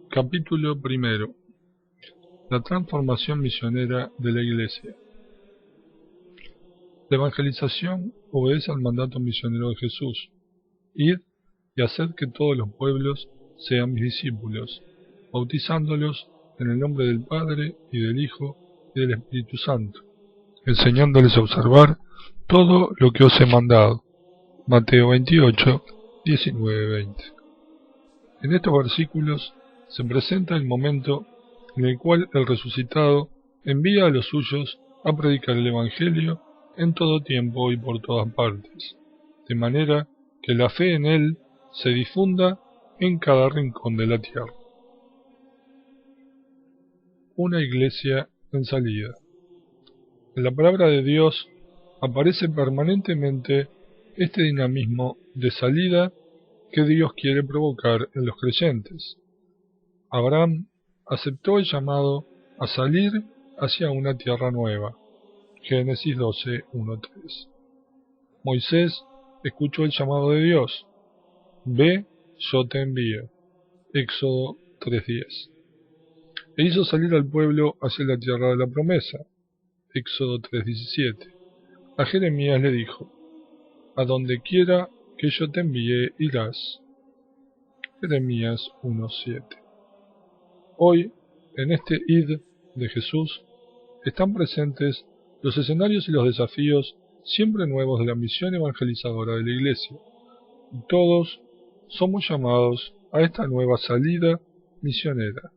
Capítulo primero. La transformación misionera de la Iglesia. La evangelización obedece al mandato misionero de Jesús: id y haced que todos los pueblos sean mis discípulos, bautizándolos en el nombre del Padre y del Hijo y del Espíritu Santo, enseñándoles a observar todo lo que os he mandado. Mateo 28, 19-20. En estos versículos se presenta el momento en el cual el resucitado envía a los suyos a predicar el Evangelio en todo tiempo y por todas partes, de manera que la fe en él se difunda en cada rincón de la tierra. Una iglesia en salida. En la palabra de Dios aparece permanentemente este dinamismo de salida que Dios quiere provocar en los creyentes. Abraham aceptó el llamado a salir hacia una tierra nueva. Génesis 12, 1-3. Moisés escuchó el llamado de Dios. Ve, yo te envío. Éxodo 3:10. E hizo salir al pueblo hacia la tierra de la promesa. Éxodo 3:17. A Jeremías le dijo: a donde quiera que yo te envíe irás. Jeremías 1:7. Hoy, en este id de Jesús, están presentes los escenarios y los desafíos siempre nuevos de la misión evangelizadora de la Iglesia, y todos somos llamados a esta nueva salida misionera.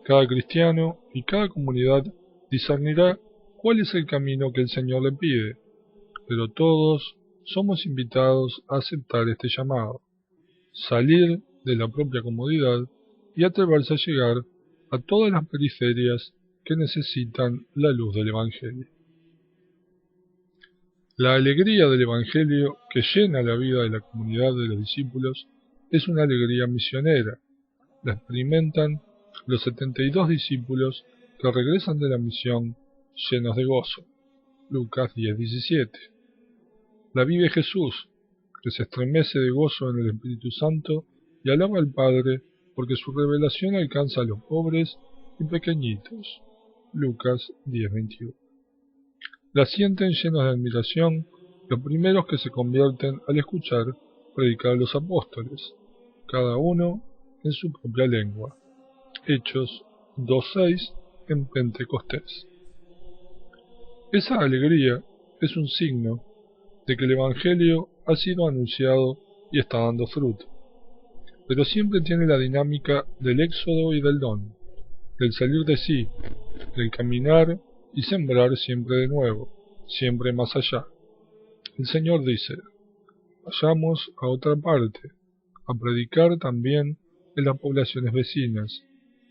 Cada cristiano y cada comunidad discernirá cuál es el camino que el Señor le pide, pero todos somos invitados a aceptar este llamado, salir de la propia comodidad y atreverse a llegar a todas las periferias que necesitan la luz del Evangelio. La alegría del Evangelio que llena la vida de la comunidad de los discípulos es una alegría misionera. La experimentan los 72 discípulos que regresan de la misión llenos de gozo. Lucas 10:17. La vive Jesús, que se estremece de gozo en el Espíritu Santo y alaba al Padre porque su revelación alcanza a los pobres y pequeñitos. Lucas 10:21. La sienten llenos de admiración los primeros que se convierten al escuchar predicar a los apóstoles, cada uno en su propia lengua. Hechos 2:6 en Pentecostés. Esa alegría es un signo de que el Evangelio ha sido anunciado y está dando fruto, pero siempre tiene la dinámica del éxodo y del don, del salir de sí, del caminar y sembrar siempre de nuevo, siempre más allá. El Señor dice: vayamos a otra parte, a predicar también en las poblaciones vecinas,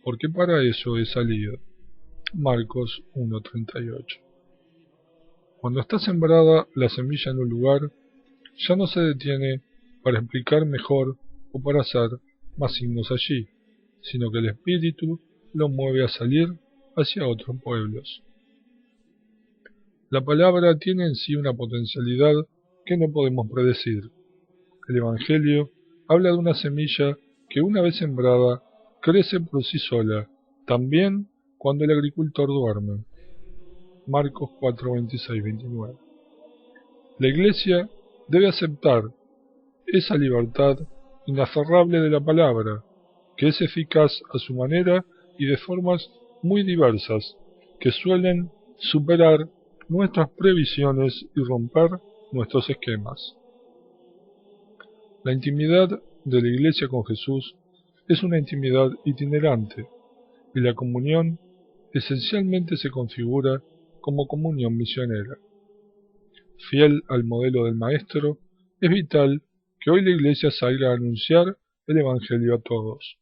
porque para eso he salido. Marcos 1:38. Cuando está sembrada la semilla en un lugar, ya no se detiene para explicar mejor o para hacer más signos allí, sino que el Espíritu lo mueve a salir hacia otros pueblos. La palabra tiene en sí una potencialidad que no podemos predecir. El Evangelio habla de una semilla que, una vez sembrada, crece por sí sola, también cuando el agricultor duerme. Marcos 4:26-29. La Iglesia debe aceptar esa libertad inaferrable de la palabra, que es eficaz a su manera y de formas muy diversas, que suelen superar nuestras previsiones y romper nuestros esquemas. La intimidad de la Iglesia con Jesús es una intimidad itinerante, y la comunión esencialmente se configura como comunión misionera. Fiel al modelo del Maestro, es vital que hoy la Iglesia salga a anunciar el Evangelio a todos,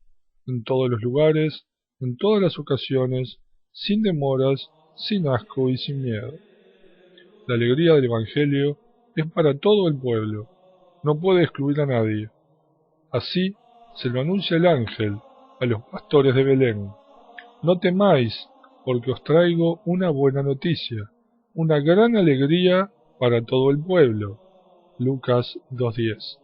en todos los lugares, en todas las ocasiones, sin demoras, sin asco y sin miedo. La alegría del Evangelio es para todo el pueblo, no puede excluir a nadie. Así se lo anuncia el ángel a los pastores de Belén: no temáis, porque os traigo una buena noticia, una gran alegría para todo el pueblo. Lucas 2:10.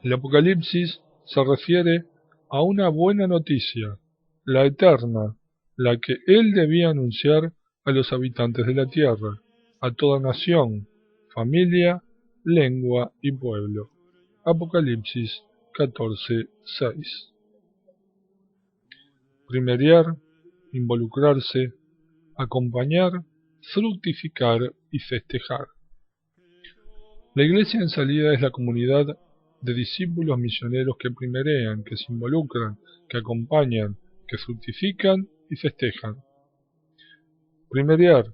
El Apocalipsis se refiere a una buena noticia, la eterna, la que él debía anunciar a los habitantes de la tierra, a toda nación, familia, lengua y pueblo. Apocalipsis 14:6. Primeriar, involucrarse, acompañar, fructificar y festejar. La iglesia en salida es la comunidad de discípulos misioneros que primerean, que se involucran, que acompañan, que fructifican y festejan. Primeriar.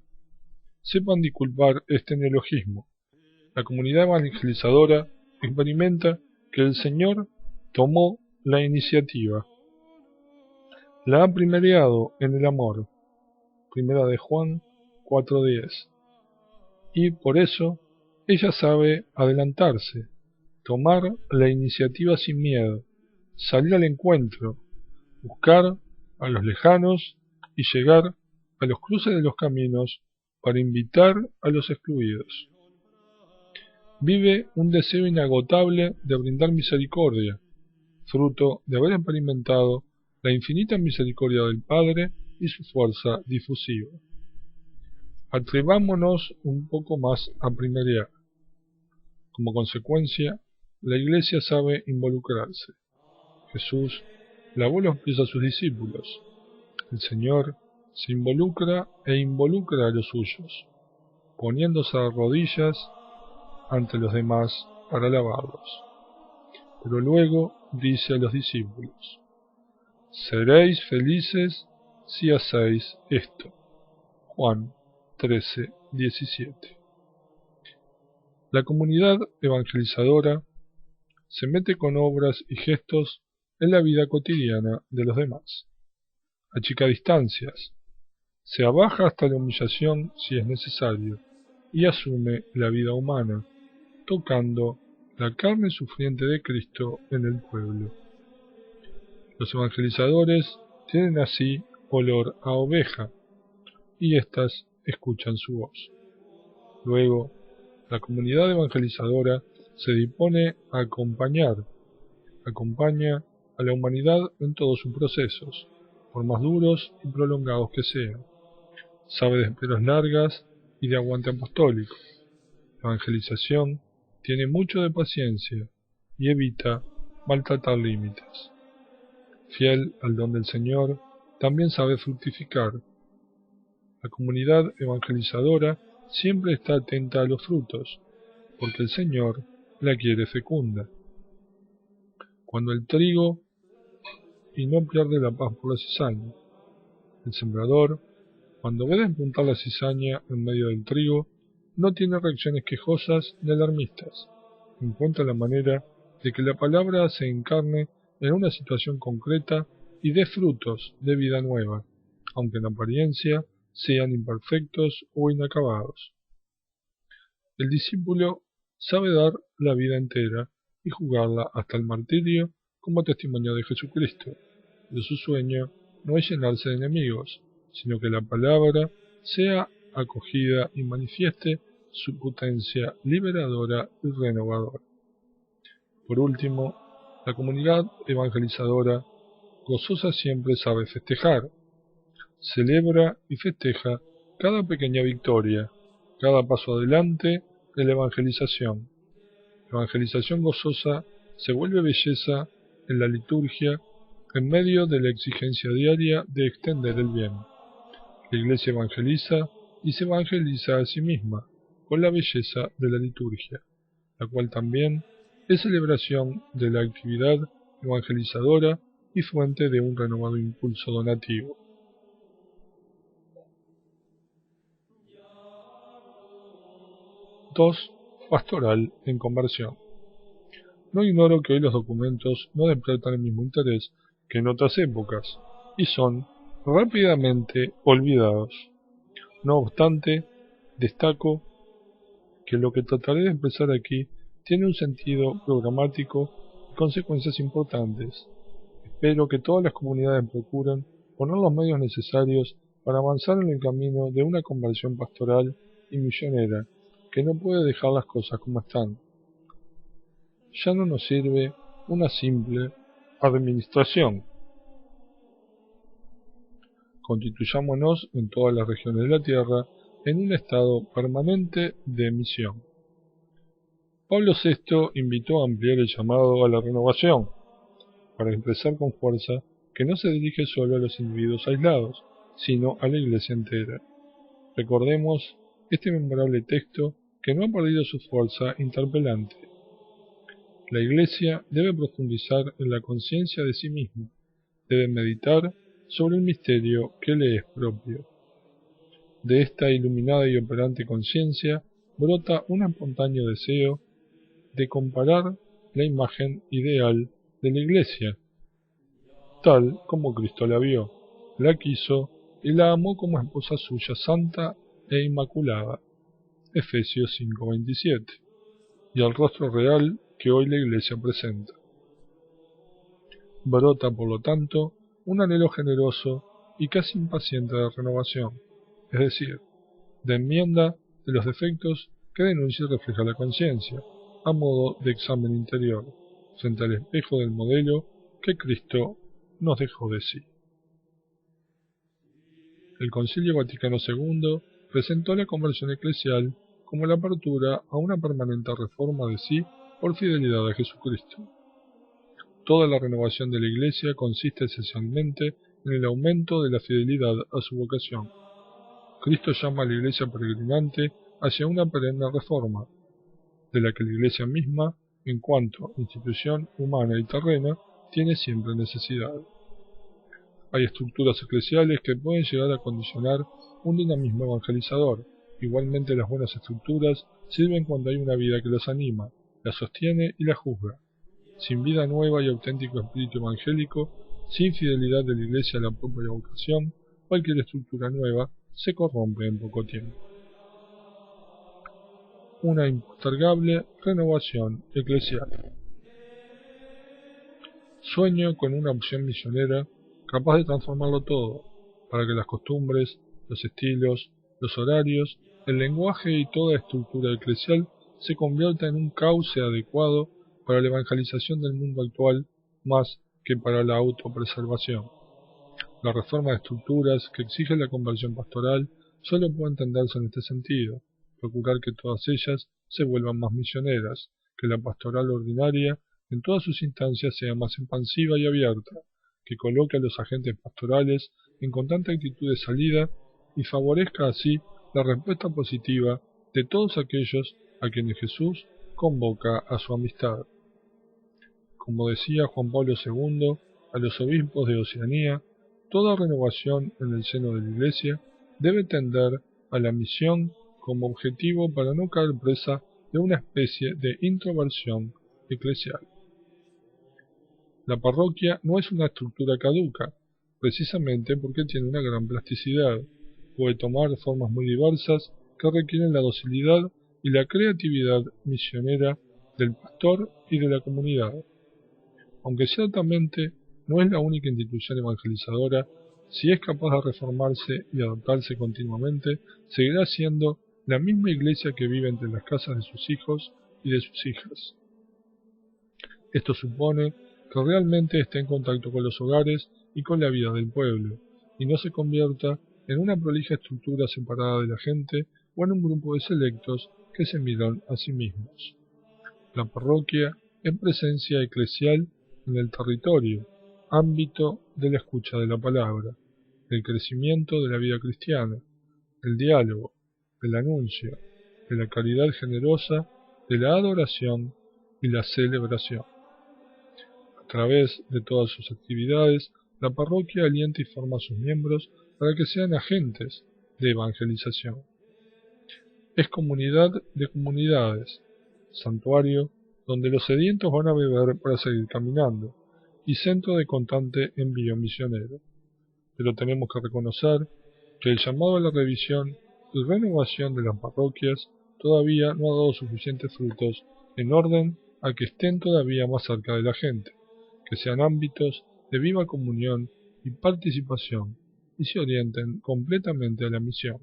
Sepan disculpar este neologismo. La comunidad evangelizadora experimenta que el Señor tomó la iniciativa. La ha primeriado en el amor. Primera de Juan 4:10. Y por eso ella sabe adelantarse, tomar la iniciativa sin miedo, salir al encuentro, buscar a los lejanos y llegar a los cruces de los caminos para invitar a los excluidos. Vive un deseo inagotable de brindar misericordia, fruto de haber experimentado la infinita misericordia del Padre y su fuerza difusiva. Atrevámonos un poco más a primeriar. Como consecuencia, la Iglesia sabe involucrarse. Jesús lavó los pies a sus discípulos. El Señor se involucra e involucra a los suyos, poniéndose de rodillas ante los demás para lavarlos. Pero luego dice a los discípulos: seréis felices si hacéis esto. Juan 13:17. La comunidad evangelizadora se mete con obras y gestos en la vida cotidiana de los demás. Achica distancias, se abaja hasta la humillación si es necesario, y asume la vida humana, tocando la carne sufriente de Cristo en el pueblo. Los evangelizadores tienen así olor a oveja, y éstas escuchan su voz. Luego, la comunidad evangelizadora se dispone a acompaña a la humanidad en todos sus procesos, por más duros y prolongados que sean. Sabe de esperas largas y de aguante apostólico. La evangelización tiene mucho de paciencia y evita maltratar límites. Fiel al don del Señor, también sabe fructificar. La comunidad evangelizadora siempre está atenta a los frutos, porque el Señor la quiere fecunda. Cuando el trigo y no pierde la paz por la cizaña. El sembrador, cuando ve despuntar la cizaña en medio del trigo, no tiene reacciones quejosas ni alarmistas. Encuentra la manera de que la palabra se encarne en una situación concreta y dé frutos de vida nueva, aunque en apariencia sean imperfectos o inacabados. El discípulo sabe dar la vida entera y jugarla hasta el martirio como testimonio de Jesucristo, pero su sueño no es llenarse de enemigos, sino que la palabra sea acogida y manifieste su potencia liberadora y renovadora. Por último, la comunidad evangelizadora gozosa siempre sabe festejar, celebra y festeja cada pequeña victoria, cada paso adelante de la evangelización. La evangelización gozosa se vuelve belleza en la liturgia en medio de la exigencia diaria de extender el bien. La Iglesia evangeliza y se evangeliza a sí misma con la belleza de la liturgia, la cual también es celebración de la actividad evangelizadora y fuente de un renovado impulso donativo. 2. Pastoral en conversión. No ignoro que hoy los documentos no despiertan el mismo interés que en otras épocas, y son rápidamente olvidados. No obstante, destaco que lo que trataré de expresar aquí tiene un sentido programático y consecuencias importantes. Espero que todas las comunidades procuren poner los medios necesarios para avanzar en el camino de una conversión pastoral y misionera que no puede dejar las cosas como están. Ya no nos sirve una simple administración. Constituyámonos en todas las regiones de la tierra en un estado permanente de misión. Pablo VI invitó a ampliar el llamado a la renovación, para expresar con fuerza que no se dirige solo a los individuos aislados, sino a la Iglesia entera. Recordemos este memorable texto que no ha perdido su fuerza interpelante. La Iglesia debe profundizar en la conciencia de sí misma, debe meditar sobre el misterio que le es propio. De esta iluminada y operante conciencia brota un espontáneo deseo de comparar la imagen ideal de la Iglesia, tal como Cristo la vio, la quiso y la amó como esposa suya santa e inmaculada, Efesios 5:27, y al rostro real que hoy la Iglesia presenta. Brota, por lo tanto, un anhelo generoso y casi impaciente de renovación, es decir, de enmienda de los defectos que denuncia y refleja la conciencia, a modo de examen interior, frente al espejo del modelo que Cristo nos dejó de sí. El Concilio Vaticano II presentó la conversión eclesial como la apertura a una permanente reforma de sí por fidelidad a Jesucristo. Toda la renovación de la Iglesia consiste esencialmente en el aumento de la fidelidad a su vocación. Cristo llama a la Iglesia peregrinante hacia una perenne reforma, de la que la Iglesia misma, en cuanto institución humana y terrena, tiene siempre necesidad. Hay estructuras eclesiales que pueden llegar a condicionar un dinamismo evangelizador. Igualmente las buenas estructuras sirven cuando hay una vida que las anima, las sostiene y las juzga. Sin vida nueva y auténtico espíritu evangélico, sin fidelidad de la Iglesia a la propia vocación, cualquier estructura nueva se corrompe en poco tiempo. Una impostergable renovación eclesial. Sueño con una opción misionera capaz de transformarlo todo, para que las costumbres, los estilos, los horarios, el lenguaje y toda estructura eclesial se convierta en un cauce adecuado para la evangelización del mundo actual más que para la autopreservación. La reforma de estructuras que exige la conversión pastoral solo puede entenderse en este sentido, procurar que todas ellas se vuelvan más misioneras, que la pastoral ordinaria en todas sus instancias sea más expansiva y abierta, que coloque a los agentes pastorales en constante actitud de salida y favorezca así la respuesta positiva de todos aquellos a quienes Jesús convoca a su amistad. Como decía Juan Pablo II a los obispos de Oceanía, toda renovación en el seno de la Iglesia debe tender a la misión como objetivo para no caer presa de una especie de introversión eclesial. La parroquia no es una estructura caduca, precisamente porque tiene una gran plasticidad. Puede tomar formas muy diversas que requieren la docilidad y la creatividad misionera del pastor y de la comunidad. Aunque ciertamente no es la única institución evangelizadora, si es capaz de reformarse y adaptarse continuamente, seguirá siendo la misma Iglesia que vive entre las casas de sus hijos y de sus hijas. Esto supone que realmente esté en contacto con los hogares y con la vida del pueblo, y no se convierta en una prolija estructura separada de la gente o en un grupo de selectos que se miran a sí mismos. La parroquia es presencia eclesial en el territorio, ámbito de la escucha de la palabra, del crecimiento de la vida cristiana, del diálogo, del anuncio, de la caridad generosa, de la adoración y la celebración. A través de todas sus actividades, la parroquia alienta y forma a sus miembros para que sean agentes de evangelización. Es comunidad de comunidades, santuario donde los sedientos van a beber para seguir caminando, y centro de constante envío misionero. Pero tenemos que reconocer que el llamado a la revisión y renovación de las parroquias todavía no ha dado suficientes frutos en orden a que estén todavía más cerca de la gente, que sean ámbitos de viva comunión y participación y se orienten completamente a la misión.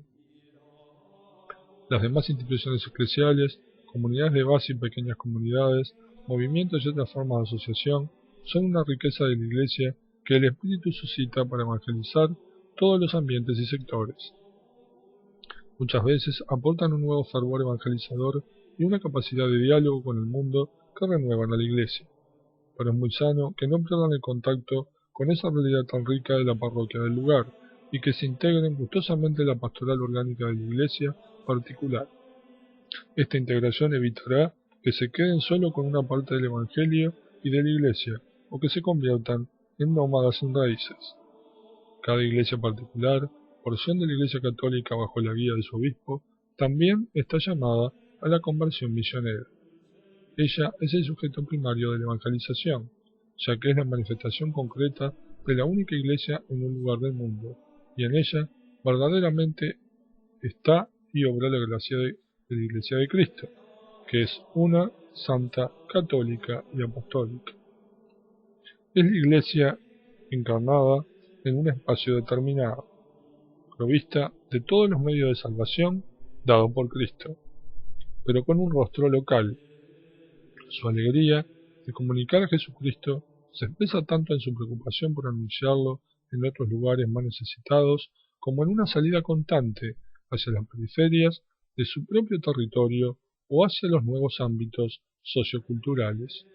Las demás instituciones eclesiales, comunidades de base y pequeñas comunidades, movimientos y otras formas de asociación son una riqueza de la Iglesia que el Espíritu suscita para evangelizar todos los ambientes y sectores. Muchas veces aportan un nuevo fervor evangelizador y una capacidad de diálogo con el mundo que renuevan a la Iglesia. Pero es muy sano que no pierdan el contacto con esa realidad tan rica de la parroquia del lugar y que se integren gustosamente en la pastoral orgánica de la Iglesia particular. Esta integración evitará que se queden solo con una parte del Evangelio y de la Iglesia, o que se conviertan en nómadas sin raíces. Cada iglesia particular, porción de la Iglesia Católica bajo la guía de su obispo, también está llamada a la conversión misionera. Ella es el sujeto primario de la evangelización, ya que es la manifestación concreta de la única iglesia en un lugar del mundo, y en ella verdaderamente está y obra la gracia de la Iglesia de Cristo, que es una, santa, católica y apostólica. Es la Iglesia encarnada en un espacio determinado, provista de todos los medios de salvación dados por Cristo, pero con un rostro local. Su alegría de comunicar a Jesucristo se expresa tanto en su preocupación por anunciarlo en otros lugares más necesitados, como en una salida constante hacia las periferias de su propio territorio o hacia los nuevos ámbitos socioculturales.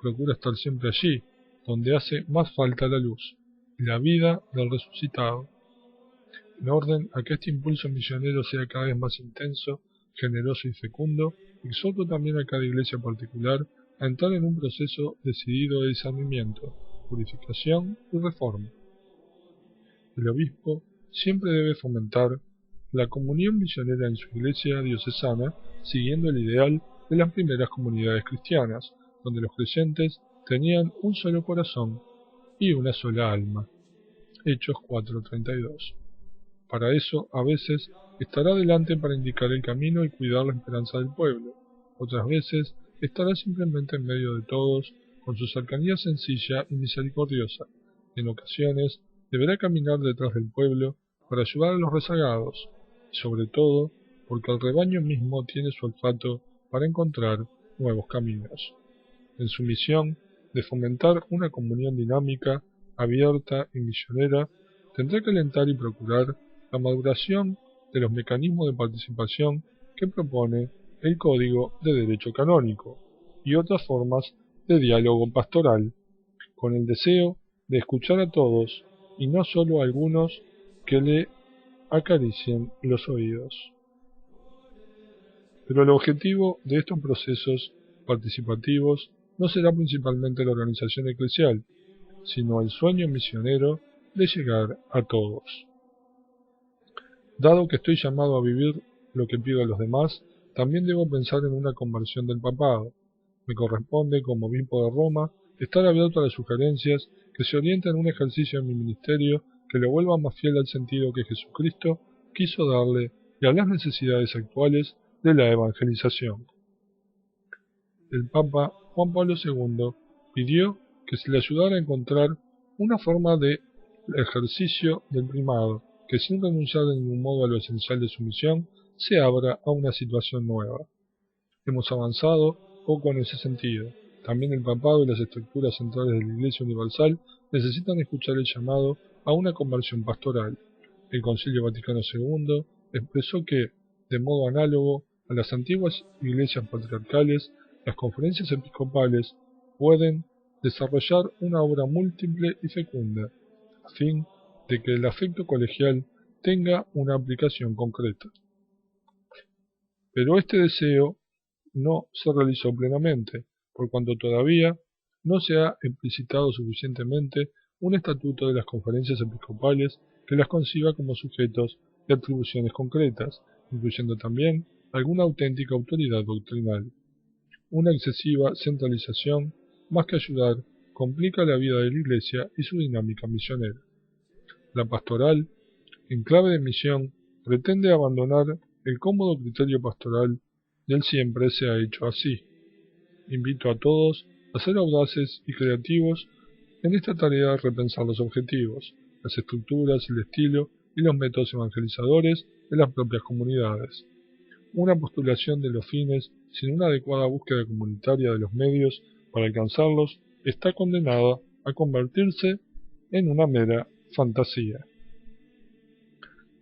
Procura estar siempre allí, donde hace más falta la luz y la vida del resucitado. En orden a que este impulso misionero sea cada vez más intenso, generoso y fecundo, exhorto también a cada iglesia particular a entrar en un proceso decidido de discernimiento, purificación y reforma. El obispo siempre debe fomentar la comunión misionera en su iglesia diocesana, siguiendo el ideal de las primeras comunidades cristianas, donde los creyentes tenían un solo corazón y una sola alma. Hechos 4:32. Para eso, a veces, estará delante para indicar el camino y cuidar la esperanza del pueblo. Otras veces, estará simplemente en medio de todos, con su cercanía sencilla y misericordiosa. En ocasiones, deberá caminar detrás del pueblo para ayudar a los rezagados, y sobre todo, porque el rebaño mismo tiene su olfato para encontrar nuevos caminos. En su misión de fomentar una comunión dinámica, abierta y misionera, tendrá que alentar y procurar la maduración de los mecanismos de participación que propone el Código de Derecho Canónico y otras formas de diálogo pastoral, con el deseo de escuchar a todos y no solo a algunos que le acaricien los oídos. Pero el objetivo de estos procesos participativos no será principalmente la organización eclesial, sino el sueño misionero de llegar a todos. Dado que estoy llamado a vivir lo que pido a los demás, también debo pensar en una conversión del papado. Me corresponde, como obispo de Roma, estar abierto a las sugerencias que se orienten en un ejercicio de mi ministerio que lo vuelva más fiel al sentido que Jesucristo quiso darle y a las necesidades actuales de la evangelización. El Papa Juan Pablo II pidió que se le ayudara a encontrar una forma de ejercicio del primado que, sin renunciar de ningún modo a lo esencial de su misión, se abra a una situación nueva. Hemos avanzado poco en ese sentido. También el papado y las estructuras centrales de la Iglesia Universal necesitan escuchar el llamado a una conversión pastoral. El Concilio Vaticano II expresó que, de modo análogo a las antiguas iglesias patriarcales, las conferencias episcopales pueden desarrollar una obra múltiple y fecunda, a fin de que el afecto colegial tenga una aplicación concreta. Pero este deseo no se realizó plenamente, por cuanto todavía no se ha explicitado suficientemente un estatuto de las conferencias episcopales que las conciba como sujetos de atribuciones concretas, incluyendo también alguna auténtica autoridad doctrinal. Una excesiva centralización, más que ayudar, complica la vida de la Iglesia y su dinámica misionera. La pastoral, en clave de misión, pretende abandonar el cómodo criterio pastoral y él siempre se ha hecho así. Invito a todos a ser audaces y creativos en esta tarea de repensar los objetivos, las estructuras, el estilo y los métodos evangelizadores de las propias comunidades. Una postulación de los fines sin una adecuada búsqueda comunitaria de los medios para alcanzarlos está condenada a convertirse en una mera fantasía.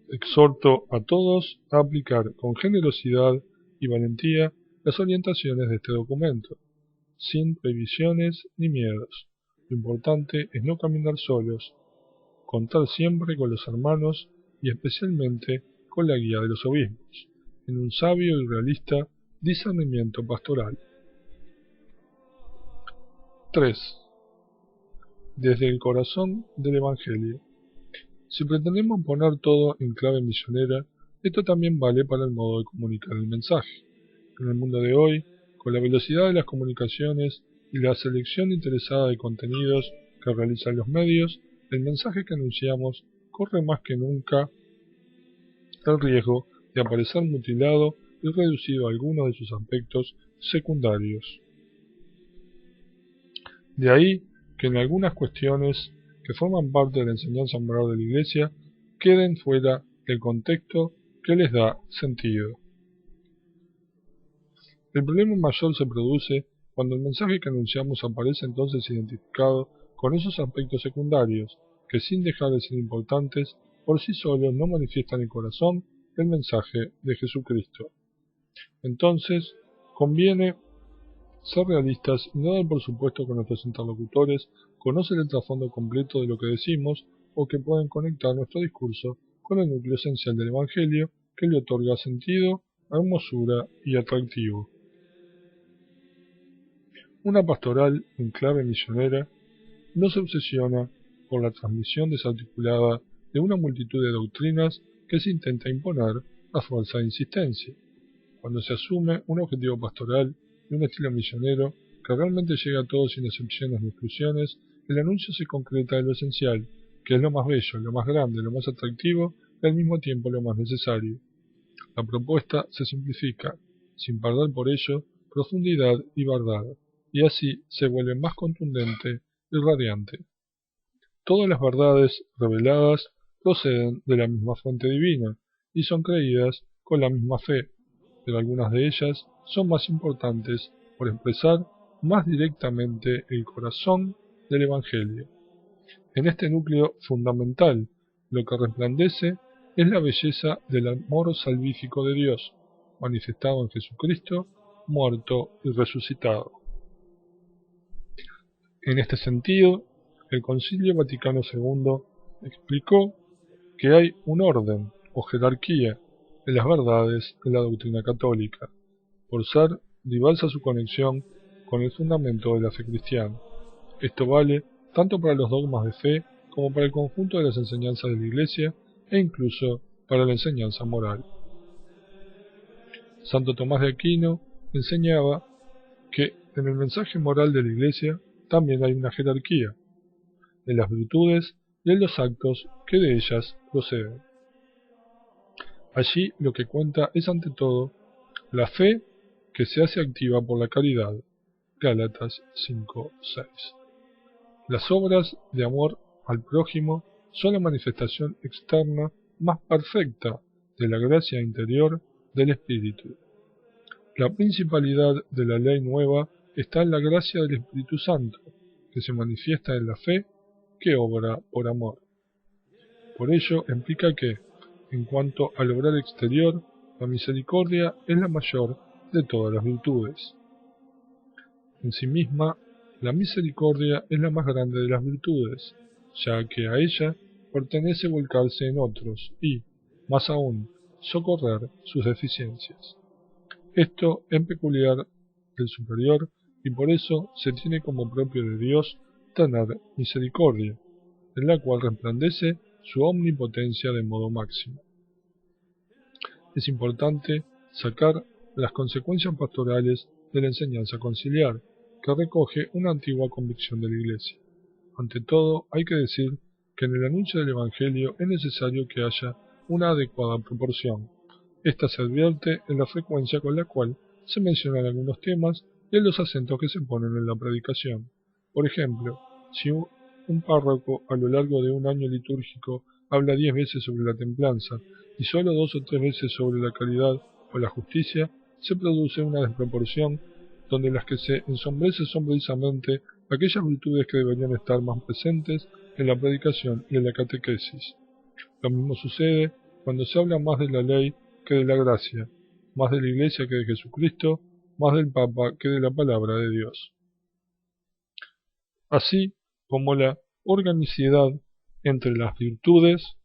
Exhorto a todos a aplicar con generosidad y valentía las orientaciones de este documento, sin previsiones ni miedos. Lo importante es no caminar solos, contar siempre con los hermanos y especialmente con la guía de los obispos, en un sabio y realista discernimiento pastoral. 3. Desde el corazón del Evangelio. Si pretendemos poner todo en clave misionera, esto también vale para el modo de comunicar el mensaje. En el mundo de hoy, con la velocidad de las comunicaciones y la selección interesada de contenidos que realizan los medios, el mensaje que anunciamos corre más que nunca el riesgo de aparecer mutilado y reducido a algunos de sus aspectos secundarios. De ahí que en algunas cuestiones que forman parte de la enseñanza moral de la Iglesia queden fuera del contexto que les da sentido. El problema mayor se produce cuando el mensaje que anunciamos aparece entonces identificado con esos aspectos secundarios que, sin dejar de ser importantes, por sí solos no manifiestan el corazón del mensaje de Jesucristo. Entonces, conviene ser realistas y no dar por supuesto que nuestros interlocutores conocen el trasfondo completo de lo que decimos o que pueden conectar nuestro discurso con el núcleo esencial del Evangelio que le otorga sentido, hermosura y atractivo. Una pastoral en clave misionera no se obsesiona por la transmisión desarticulada de una multitud de doctrinas que se intenta imponer a fuerza de insistencia. Cuando se asume un objetivo pastoral y un estilo misionero que realmente llega a todos sin excepciones ni exclusiones, el anuncio se concreta en lo esencial, que es lo más bello, lo más grande, lo más atractivo y al mismo tiempo lo más necesario. La propuesta se simplifica, sin perder por ello profundidad y verdad, y así se vuelve más contundente y radiante. Todas las verdades reveladas proceden de la misma fuente divina y son creídas con la misma fe, pero algunas de ellas son más importantes por expresar más directamente el corazón del Evangelio. En este núcleo fundamental, lo que resplandece es la belleza del amor salvífico de Dios, manifestado en Jesucristo, muerto y resucitado. En este sentido, el Concilio Vaticano II explicó que hay un orden o jerarquía de las verdades de la doctrina católica, por ser diversa su conexión con el fundamento de la fe cristiana. Esto vale tanto para los dogmas de fe como para el conjunto de las enseñanzas de la Iglesia e incluso para la enseñanza moral. Santo Tomás de Aquino enseñaba que en el mensaje moral de la Iglesia también hay una jerarquía de las virtudes y de los actos que de ellas proceden. Allí lo que cuenta es ante todo la fe que se hace activa por la caridad. Gálatas 5:6. Las obras de amor al prójimo son la manifestación externa más perfecta de la gracia interior del Espíritu. La principalidad de la ley nueva está en la gracia del Espíritu Santo, que se manifiesta en la fe que obra por amor. Por ello implica que, en cuanto al obrar exterior, la misericordia es la mayor de todas las virtudes. En sí misma, la misericordia es la más grande de las virtudes, ya que a ella pertenece volcarse en otros y, más aún, socorrer sus deficiencias. Esto es peculiar del superior y por eso se tiene como propio de Dios tener misericordia, en la cual resplandece su omnipotencia de modo máximo. Es importante sacar las consecuencias pastorales de la enseñanza conciliar, que recoge una antigua convicción de la Iglesia. Ante todo, hay que decir que en el anuncio del Evangelio es necesario que haya una adecuada proporción. Esta se advierte en la frecuencia con la cual se mencionan algunos temas y en los acentos que se ponen en la predicación. Por ejemplo, si un párroco a lo largo de un año litúrgico habla 10 veces sobre la templanza y solo 2 o 3 veces sobre la caridad, o la justicia, se produce una desproporción donde las que se ensombrecen son precisamente aquellas virtudes que deberían estar más presentes en la predicación y en la catequesis. Lo mismo sucede cuando se habla más de la ley que de la gracia, más de la Iglesia que de Jesucristo, más del Papa que de la palabra de Dios. Así como la organicidad entre las virtudes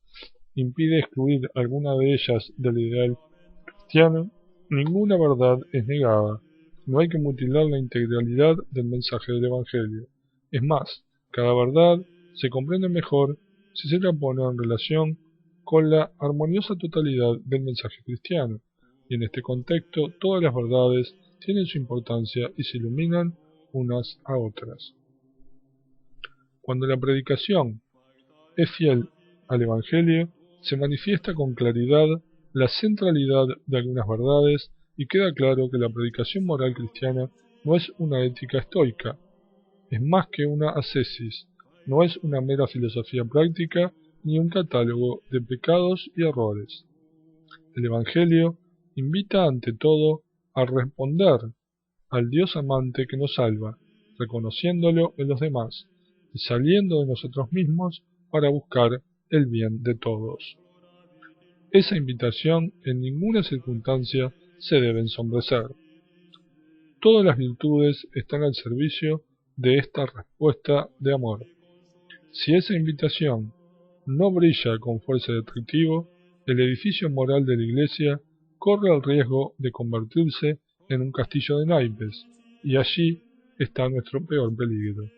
impide excluir alguna de ellas del ideal cristiano, ninguna verdad es negada. No hay que mutilar la integralidad del mensaje del Evangelio. Es más, cada verdad se comprende mejor si se la pone en relación con la armoniosa totalidad del mensaje cristiano, y en este contexto todas las verdades tienen su importancia y se iluminan unas a otras. Cuando la predicación es fiel al Evangelio, se manifiesta con claridad la centralidad de algunas verdades y queda claro que la predicación moral cristiana no es una ética estoica, es más que una ascesis, no es una mera filosofía práctica ni un catálogo de pecados y errores. El Evangelio invita ante todo a responder al Dios amante que nos salva, reconociéndolo en los demás y saliendo de nosotros mismos para buscar el bien de todos. Esa invitación en ninguna circunstancia se debe ensombrecer. Todas las virtudes están al servicio de esta respuesta de amor. Si esa invitación no brilla con fuerza de atractivo, el edificio moral de la Iglesia corre el riesgo de convertirse en un castillo de naipes, y allí está nuestro peor peligro.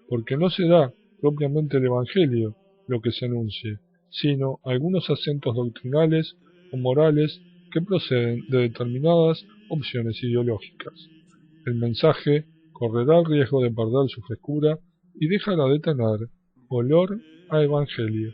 Porque no será propiamente el Evangelio lo que se anuncie, sino algunos acentos doctrinales o morales que proceden de determinadas opciones ideológicas. El mensaje correrá el riesgo de perder su frescura y dejará de tener olor a Evangelio.